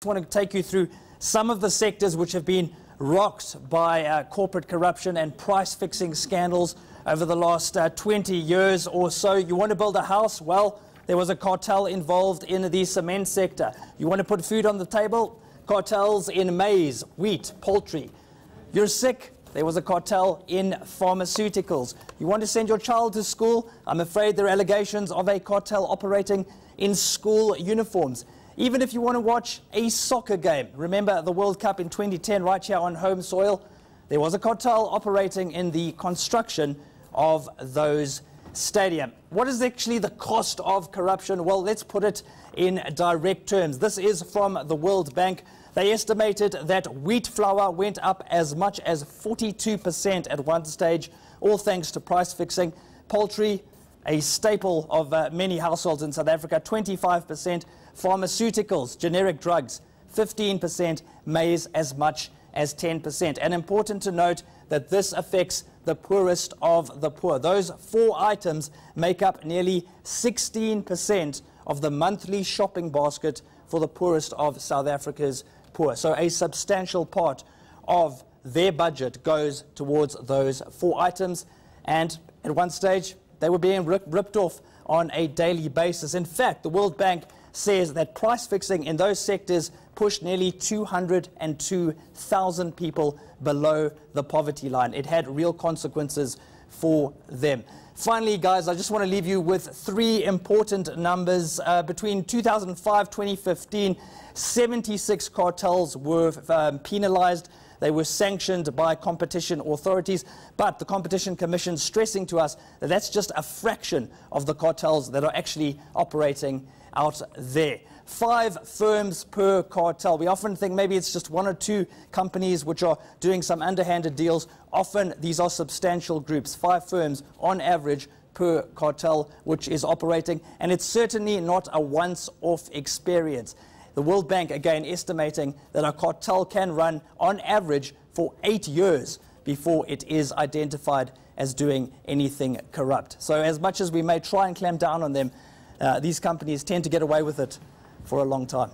I want to take you through some of the sectors which have been rocked by corporate corruption and price-fixing scandals over the last 20 years or so. You want to build a house? Well, there was a cartel involved in the cement sector. You want to put food on the table? Cartels in maize, wheat, poultry. You're sick? There was a cartel in pharmaceuticals. You want to send your child to school? I'm afraid there are allegations of a cartel operating in school uniforms. Even if you want to watch a soccer game, remember the World Cup in 2010 right here on home soil, there was a cartel operating in the construction of those stadiums. What is actually the cost of corruption? Well, let's put it in direct terms. This is from the World Bank. They estimated that wheat flour went up as much as 42% at one stage, all thanks to price fixing. Poultry, a staple of many households in South Africa, 25%. Pharmaceuticals, generic drugs, 15%. Maize, as much as 10%. And important to note that this affects the poorest of the poor. Those four items make up nearly 16% of the monthly shopping basket for the poorest of South Africa's poor. So a substantial part of their budget goes towards those four items. And at one stage, they were being ripped off on a daily basis. In fact, the World Bank says that price fixing in those sectors pushed nearly 202,000 people below the poverty line. It had real consequences for them. Finally, guys, I just want to leave you with three important numbers. Between 2005-2015, 76 cartels were penalized. They were sanctioned by competition authorities, but the Competition Commission stressing to us that that's just a fraction of the cartels that are actually operating out there. 5 firms per cartel. We often think maybe it's just 1 or 2 companies which are doing some underhanded deals. Often these are substantial groups, 5 firms on average per cartel which is operating, and it's certainly not a once-off experience. The World Bank again estimating that a cartel can run on average for 8 years before it is identified as doing anything corrupt. So as much as we may try and clamp down on them, these companies tend to get away with it for a long time.